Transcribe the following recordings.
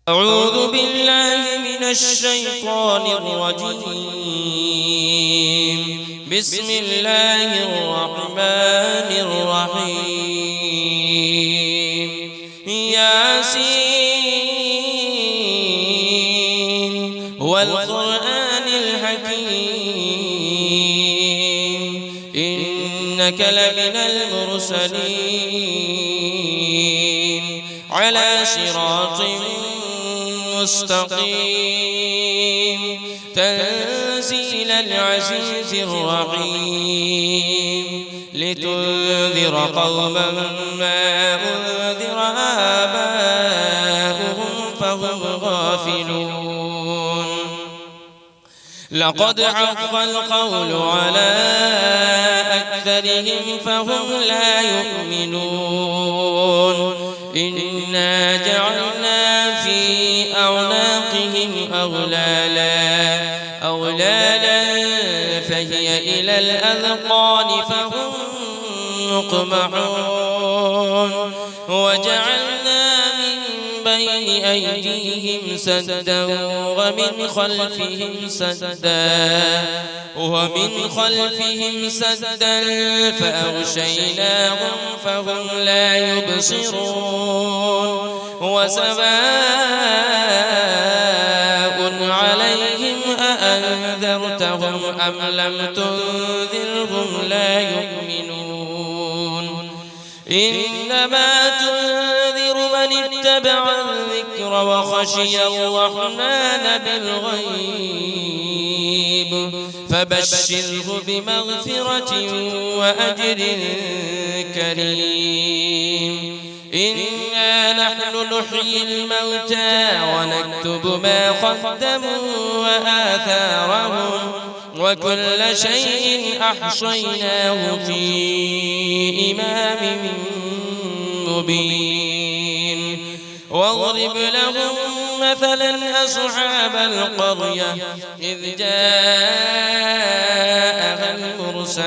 أعوذ بالله من الشيطان الرجيم. بسم الله الرحمن الرحيم. ياسين والقرآن الحكيم إنك لمن المرسلين على صراط مستقيم تنزيل العزيز الرحيم لتنذر قوما ما أنذر آباؤهم فهم غافلون. لقد حق القول على أكثرهم فهم لا يؤمنون. إنا جعلنا في أعناقهم أغلالا فهي إلى الأذقان فهم مقمحون. وجعلنا من بين أيديهم سدا ومن خلفهم سدا فأغشيناهم فهم لا يبصرون. وسواء عليهم أأنذرتهم أم لم تنذرهم لا يؤمنون. إنما تنذر من اتبع الذكر وخشي الرحمن بالغيب فبشره بمغفرة وأجر كريم. إنا نحن نحيي الموتى ونكتب ما قدموا وآثارهم وكل شيء أحصيناه في إمام مبين. واضرب لهم مثلا أصحاب القرية إذ جاءها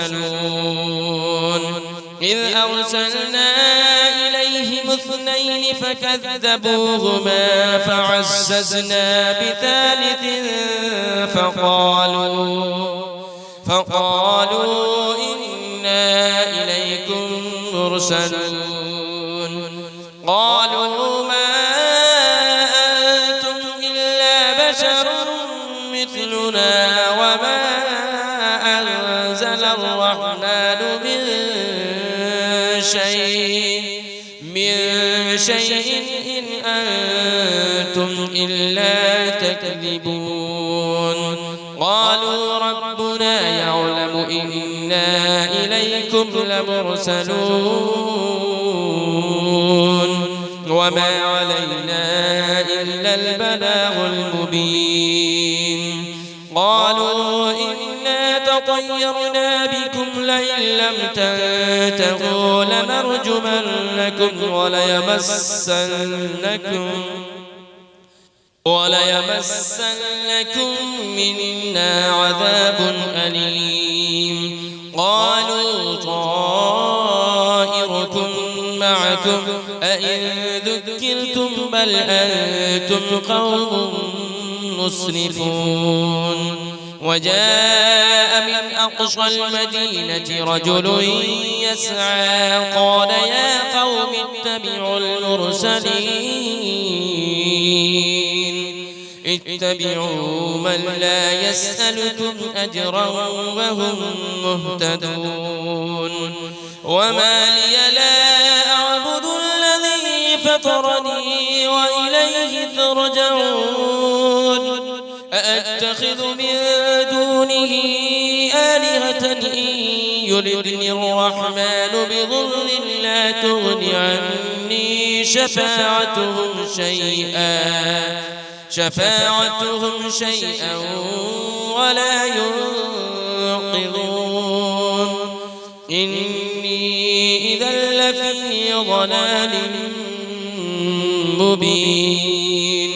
المرسلون إذ أرسلنا إليهم 2 فكذبوهما فعززنا بثالث فقالوا إنا إليكم مرسلون. قالوا ما أنتم إلا بشر مثلنا وما أنزل الرحمن من شيء إن أنتم إلا تكذبون. قالوا ربنا يعلم إنا إليكم لمرسلون وما علينا إلا البلاغ المبين. قالوا إنا تطيرنا بكم لئن لم تنتهوا لنرجمنكم وليمسنكم منا عذاب أليم. قالوا طائركم معكم أئن ذكرتم بل أنتم قوم مسرفون. وجاء من أقصى المدينة رجل يسعى قال يا قوم اتبعوا من لا يسألكم أجرا وهم مهتدون. وما لي لا أعبد الذي فطرني وإليه ترجعون. أأتخذ من دونه آلهة إن يردني الرحمن بضر لا تغن عني شفاعتهم شيئا ولا ينقذون. إني إذا لفي ضلال مبين.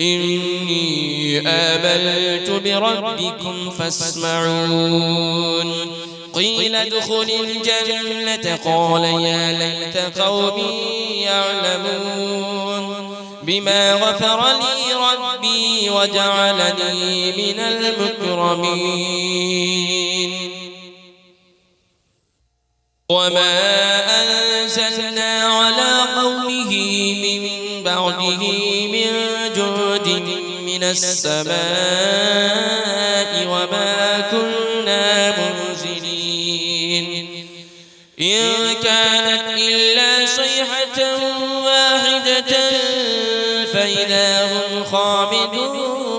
إني آمنت بربكم فاسمعون. قيل ادخل الجنة قال يا ليت قومي يعلمون. بما غفر لي ربي وجعلني من المكرمين وما أنزلنا على قومه من بعده من جود من السماء وما كنا منزلين إن كانت إلا صيحة واحدة فإذا هم خامدون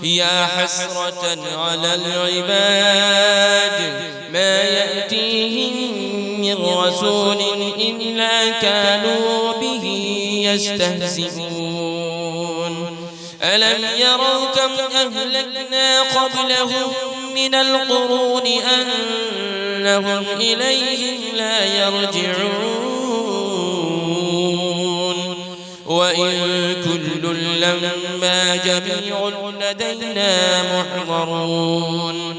يا حسرة على العباد ما يأتيهم من رسول إلا كانوا به يستهزئون ألم يروا كم أهلكنا قبلهم من القرون أنهم إليهم لا يرجعون وإن كل لما جميع لدينا محضرون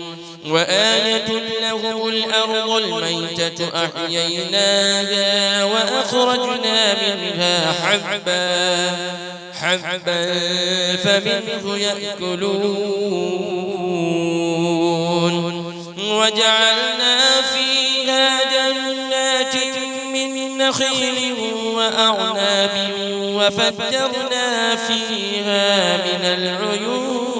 وآية لهم الأرض الميتة أحييناها وأخرجنا منها حبا فمنه يأكلون وجعلنا فيها جنات من نخيل وأعناب وفجرنا فيها من العيون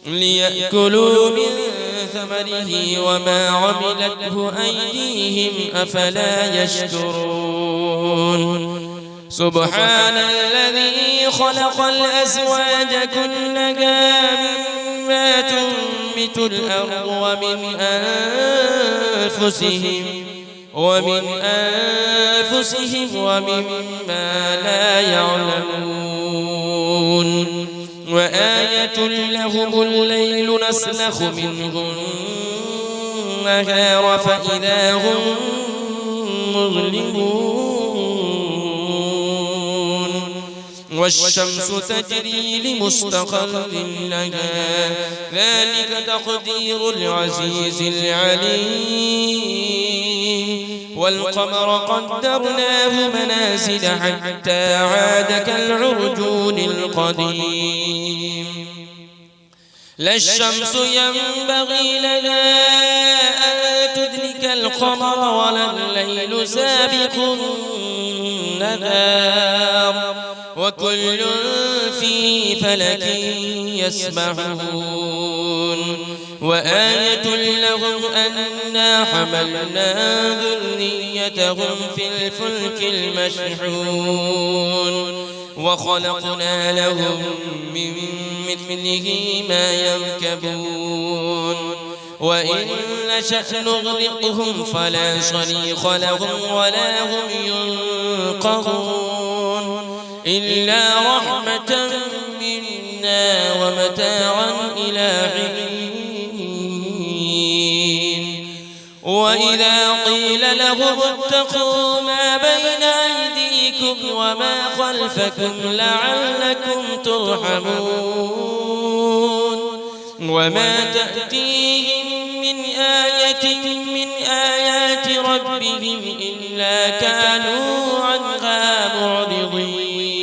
ليأكلوا من ثمره وما عملته أيديهم أفلا يشكرون سبحان الذي خلق الأزواج كلها مما تنبت الأرض ومن أنفسهم ومما لا يعلمون وآية لهم الليل نسلخ منه النهار فإذا هم مظلمون والشمس تجري لمستقر لها ذلك تقدير العزيز العليم والقمر قدرناه منازل حتى عاد كالعرجون القديم لا الشمس ينبغي لها أن تدرك القمر ولا الليل سابق النهار وكل في فلك يسبحون وآية لهم أنا حملنا ذريتهم في الفلك المشحون وخلقنا لهم من مثله ما يركبون وإن نشأ نغرقهم فلا صريخ لهم ولا هم ينقذون إلا رحمة منا ومتاعا إلى حين وإذا قيل لهم اتقوا ما بين أيديكم وما خلفكم لعلكم ترحمون وما تأتيهم من آية من آيات ربهم إلا كانوا عنها معرضين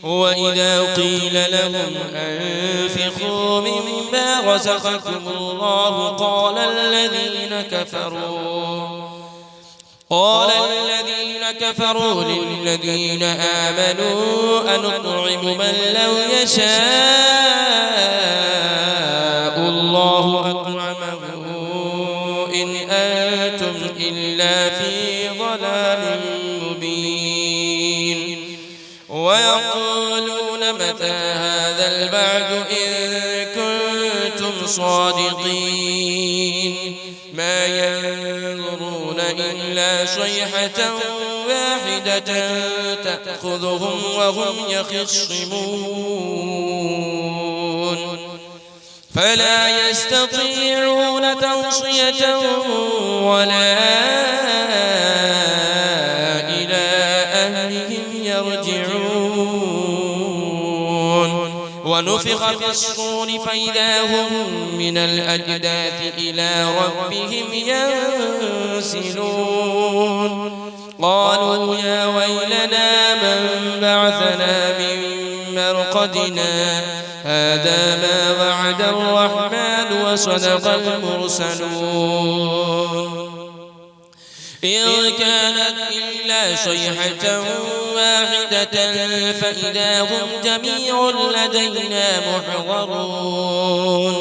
وإذا قيل لهم أنفقوا مما رزقكم الله قال الذين كفروا للذين آمنوا أنطعم من لو يشاء الله أطعمه إن أنتم إلا في ضلال مبين ويقولون متى هذا البعد إن كنتم صادقين ما ينظرون إلا صيحة واحدة تأخذهم وهم يخصمون فلا يستطيعون توصية ولا إلى أهلهم يرجعون ونفخ في الصور فإذا هم من الأجداث إلى ربهم ينسلون قالوا يا ويلنا من بعثنا من مرقدنا هذا ما وعد الرحمن وصدق المرسلون إن كانت إلا صيحة واحدة فإذا هم جميع لدينا محضرون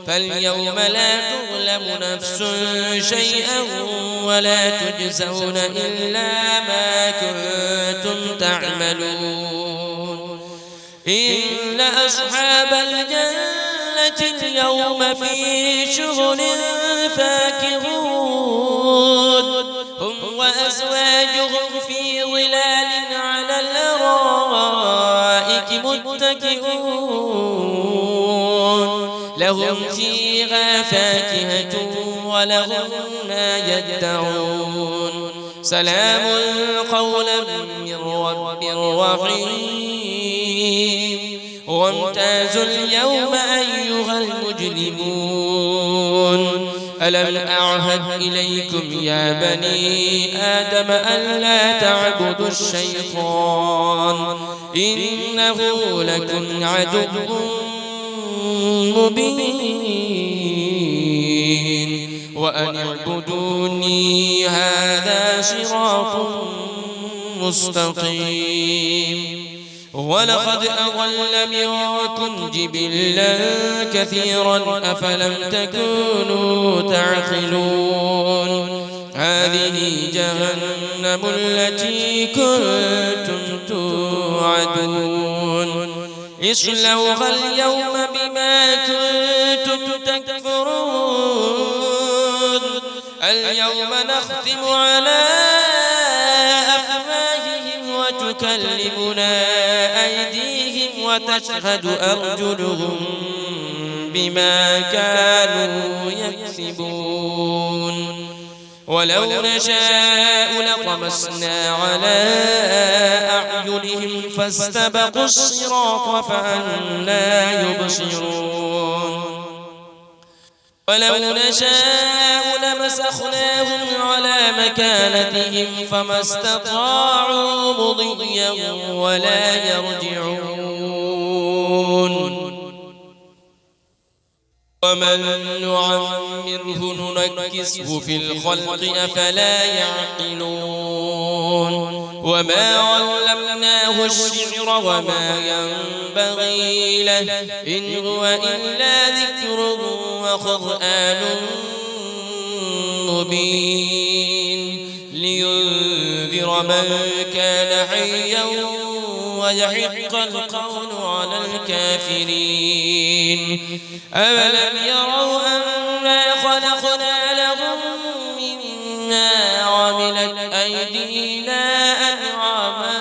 فاليوم لا تظلم نفس شيئا ولا تجزون إلا ما كنتم تعملون إن أصحاب الجنة اليوم في شغل فاكهون هم وأزواجهم في ظلال على الأرائك متكئون لهم فيها فاكهة ولهم ما يدعون سلام قولا من رب رحيم وامتازوا اليوم أيها المجرمون ألم أعهد إليكم يا بني آدم ألا تعبدوا الشيطان إنه لكم عدو مبين وأن اعبدوني هذا صراط مستقيم ولقد أضل منكم جبلا كثيرا أفلم تكونوا تعقلون هذه جهنم التي كنتم توعدون اصلوها اليوم بما كنتم تكفرون اليوم نختم على أفواههم وتكلمنا أيديهم وتشهد أرجلهم بما كانوا يكسبون ولو نشاء لطمسنا على أعينهم فاستبقوا الصراط فأنى يبصرون ولو نشاء لمسخناهم على مكانتهم فما استطاعوا مضيا ولا يرجعون ومن نعمره ننكسه في الخلق أفلا يعقلون وما علمناه الشعر وما ينبغي له إن هو إلا ذكر وقرآن مبين لينذر من كان حيا ويحق القول على الكافرين أولم يروا أنا خلقنا لهم مما عملت أيدينا أنعاما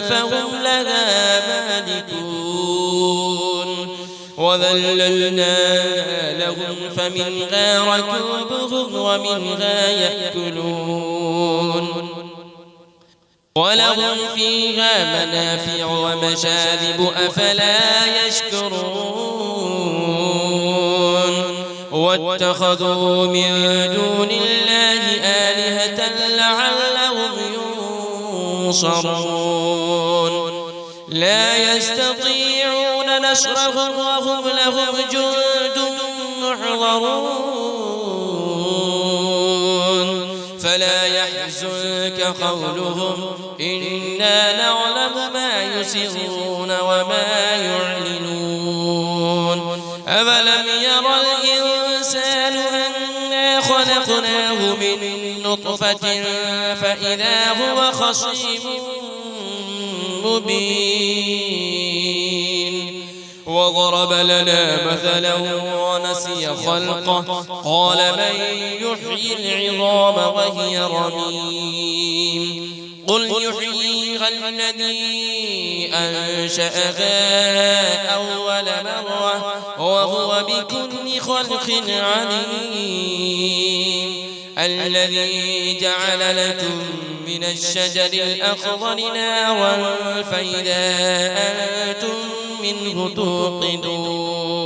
فهم لها مالكون وذللناها لهم فمنها ركوبهم ومنها يأكلون ولهم فيها منافع ومشارب أفلا يشكرون واتخذوا من دون الله آلهة لعلهم ينصرون لا يستطيعون نصرهم وهم لهم جند محضرون فلا يحزنك قولهم إنا نعلم ما يسرون وما يعلنون أولم يرى الإنسان أنا خلقناه من نطفة فإذا هو خصيم مبين وضرب لنا مثلا ونسي خلقه قال من يحيي العظام وهي رميم قل يحييها الذي أنشأها أول مرة وهو بكل خلق عليم الذي جعل لكم من الشجر الأخضر نارا فإذا أنتم منه توقدون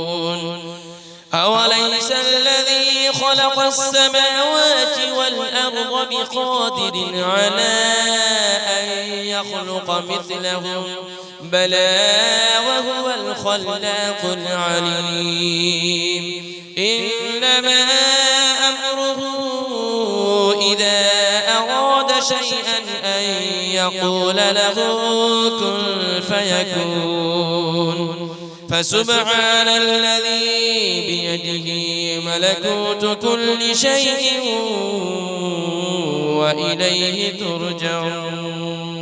أوليس الذي خلق السماوات والأرض بقادر على أن يخلق مثلهم بلى وهو الخلاق العليم إنما أمره إذا أراد شيئا أن يقول له كن فيكون فسبحان الذي بيده ملكوت كل شيء وإليه ترجعون